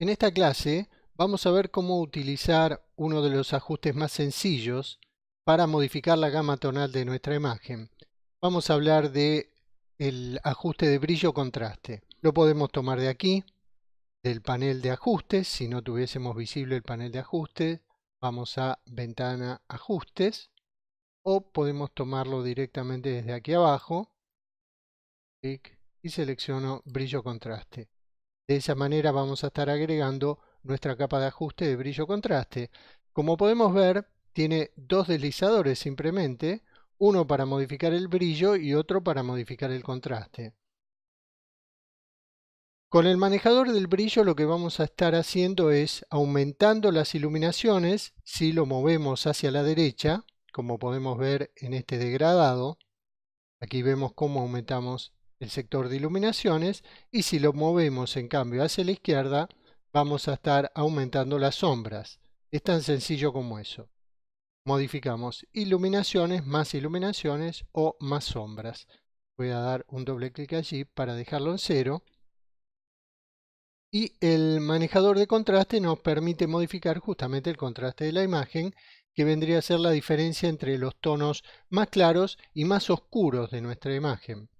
En esta clase vamos a ver cómo utilizar uno de los ajustes más sencillos para modificar la gama tonal de nuestra imagen. Vamos a hablar de el ajuste de brillo-contraste. Lo podemos tomar de aquí, del panel de ajustes. Si no tuviésemos visible el panel de ajustes, vamos a ventana ajustes, o podemos tomarlo directamente desde aquí abajo, clic, y selecciono brillo-contraste. De esa manera vamos a estar agregando nuestra capa de ajuste de brillo-contraste. Como podemos ver, tiene dos deslizadores simplemente, uno para modificar el brillo y otro para modificar el contraste. Con el manejador del brillo lo que vamos a estar haciendo es aumentando las iluminaciones. Si lo movemos hacia la derecha, como podemos ver en este degradado, aquí vemos cómo aumentamos el sector de iluminaciones, y si lo movemos en cambio hacia la izquierda, vamos a estar aumentando las sombras. Es tan sencillo como eso. Modificamos iluminaciones o más sombras. Voy a dar un doble clic allí para dejarlo en 0. Y el manejador de contraste nos permite modificar justamente el contraste de la imagen, que vendría a ser la diferencia entre los tonos más claros y más oscuros de nuestra imagen.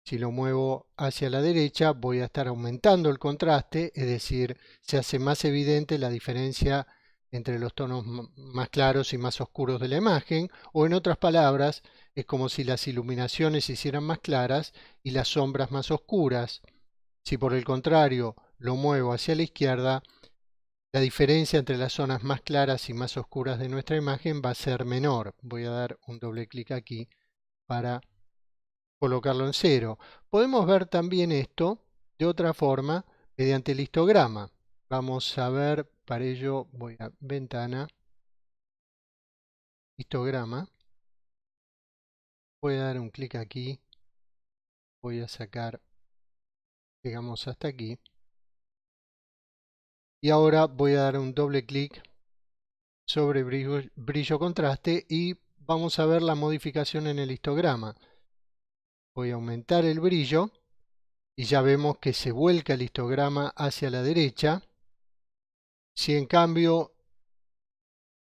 Si lo muevo hacia la derecha, voy a estar aumentando el contraste, es decir, se hace más evidente la diferencia entre los tonos más claros y más oscuros de la imagen, o en otras palabras, es como si las iluminaciones se hicieran más claras y las sombras más oscuras. Si por el contrario lo muevo hacia la izquierda, la diferencia entre las zonas más claras y más oscuras de nuestra imagen va a ser menor. Voy a dar un doble clic aquí para colocarlo en 0. Podemos ver también esto de otra forma mediante el histograma. Vamos a ver, para ello voy a ventana, histograma. Voy a dar un clic aquí, voy a sacar, llegamos hasta aquí. Y ahora voy a dar un doble clic sobre brillo contraste y vamos a ver la modificación en el histograma. Voy a aumentar el brillo y ya vemos que se vuelca el histograma hacia la derecha. Si en cambio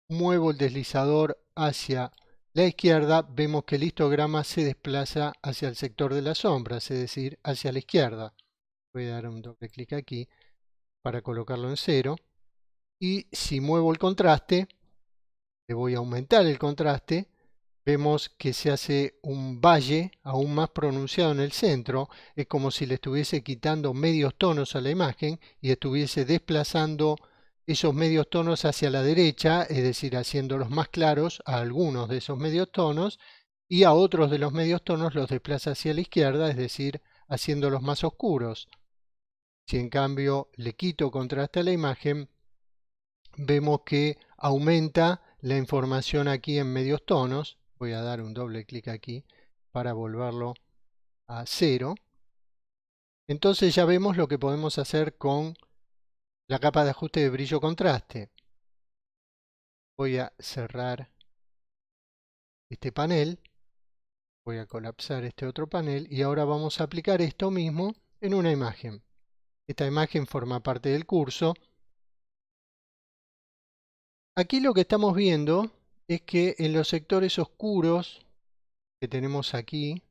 muevo el deslizador hacia la izquierda, vemos que el histograma se desplaza hacia el sector de las sombras, es decir, hacia la izquierda. Voy a dar un doble clic aquí para colocarlo en 0. Y si muevo el contraste, le voy a aumentar el contraste, vemos que se hace un valle aún más pronunciado en el centro. Es como si le estuviese quitando medios tonos a la imagen y estuviese desplazando esos medios tonos hacia la derecha, es decir, haciéndolos más claros a algunos de esos medios tonos, y a otros de los medios tonos los desplaza hacia la izquierda, es decir, haciéndolos más oscuros. Si en cambio le quito contraste a la imagen, vemos que aumenta la información aquí en medios tonos. Voy a dar un doble clic aquí para volverlo a 0. Entonces ya vemos lo que podemos hacer con la capa de ajuste de brillo contraste. Voy a cerrar este panel, voy a colapsar este otro panel y ahora vamos a aplicar esto mismo en una imagen. Esta imagen forma parte del curso. Aquí lo que estamos viendo es que en los sectores oscuros que tenemos aquí,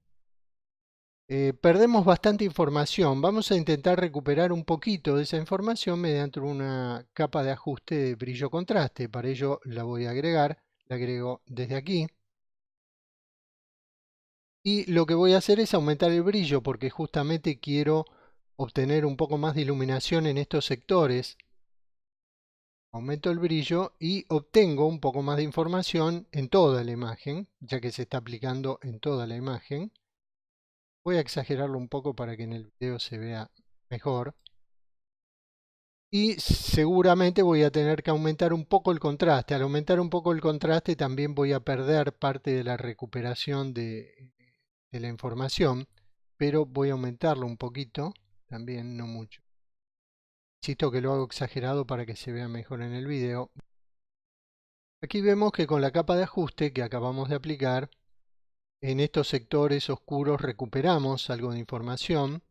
perdemos bastante información. Vamos a intentar recuperar un poquito de esa información mediante una capa de ajuste de brillo contraste. Para ello la voy a agregar, la agrego desde aquí. Y lo que voy a hacer es aumentar el brillo porque justamente quiero obtener un poco más de iluminación en estos sectores. Aumento el brillo y obtengo un poco más de información en toda la imagen, ya que se está aplicando en toda la imagen. Voy a exagerarlo un poco para que en el video se vea mejor. Y seguramente voy a tener que aumentar un poco el contraste. Al aumentar un poco el contraste también voy a perder parte de la recuperación de la información, pero voy a aumentarlo un poquito, también no mucho. Insisto que lo hago exagerado para que se vea mejor en el video. Aquí vemos que con la capa de ajuste que acabamos de aplicar, en estos sectores oscuros recuperamos algo de información.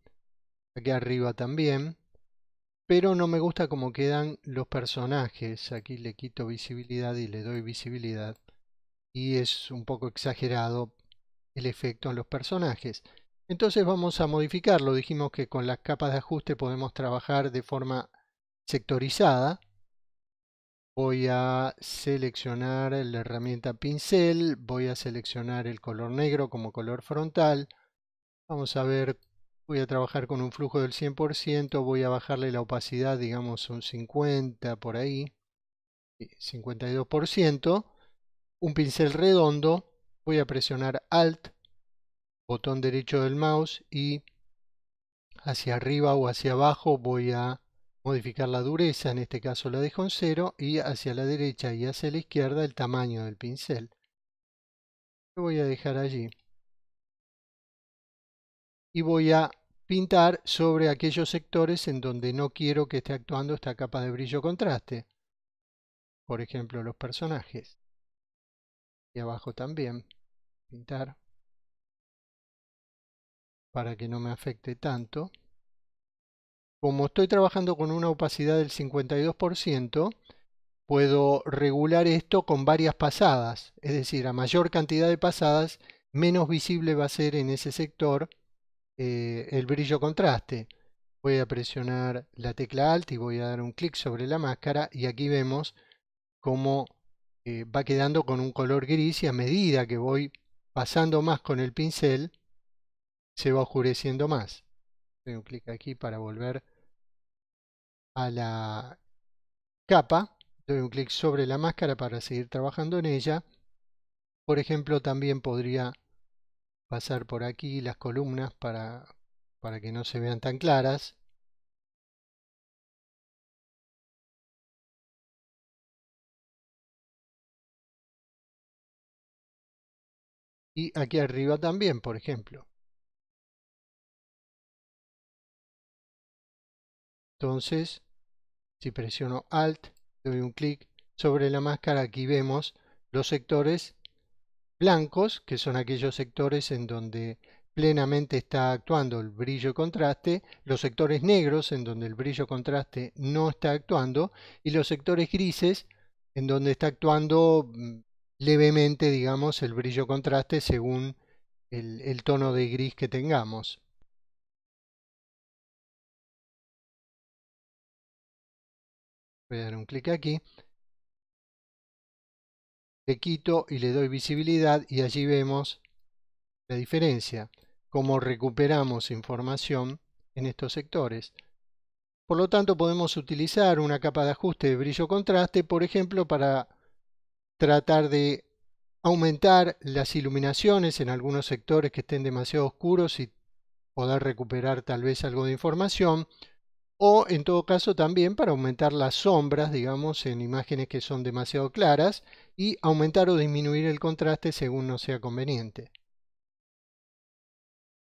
Aquí arriba también. pero no me gusta cómo quedan los personajes. Aquí le quito visibilidad y le doy visibilidad. Y es un poco exagerado el efecto en los personajes. Entonces vamos a modificarlo. Dijimos que con las capas de ajuste podemos trabajar de forma sectorizada. Voy a seleccionar la herramienta pincel, voy a seleccionar el color negro como color frontal. Vamos a ver, voy a trabajar con un flujo del 100%, voy a bajarle la opacidad, digamos un 50 por ahí, 52%. Un pincel redondo, voy a presionar Alt, botón derecho del mouse y hacia arriba o hacia abajo voy a modificar la dureza, en este caso la dejo en 0, y hacia la derecha y hacia la izquierda el tamaño del pincel. Lo voy a dejar allí. Y voy a pintar sobre aquellos sectores en donde no quiero que esté actuando esta capa de brillo contraste. Por ejemplo, los personajes. Y abajo también. Pintar. Para que no me afecte tanto. Como estoy trabajando con una opacidad del 52%, puedo regular esto con varias pasadas, es decir, a mayor cantidad de pasadas, menos visible va a ser en ese sector el brillo contraste. Voy a presionar la tecla Alt y voy a dar un clic sobre la máscara y aquí vemos cómo va quedando con un color gris y a medida que voy pasando más con el pincel, se va oscureciendo más. Doy un clic aquí para volver a la capa. Doy un clic sobre la máscara para seguir trabajando en ella. Por ejemplo, también podría pasar por aquí las columnas para que no se vean tan claras. Y aquí arriba también, por ejemplo. Entonces, si presiono Alt, doy un clic sobre la máscara, aquí vemos los sectores blancos, que son aquellos sectores en donde plenamente está actuando el brillo y contraste, los sectores negros en donde el brillo y contraste no está actuando, y los sectores grises en donde está actuando levemente, digamos, el brillo y contraste según el tono de gris que tengamos. Voy a dar un clic aquí. Le quito y le doy visibilidad y allí vemos la diferencia, cómo recuperamos información en estos sectores. Por lo tanto, podemos utilizar una capa de ajuste de brillo-contraste, por ejemplo, para tratar de aumentar las iluminaciones en algunos sectores que estén demasiado oscuros y poder recuperar tal vez algo de información, o en todo caso también para aumentar las sombras, digamos, en imágenes que son demasiado claras y aumentar o disminuir el contraste según nos sea conveniente.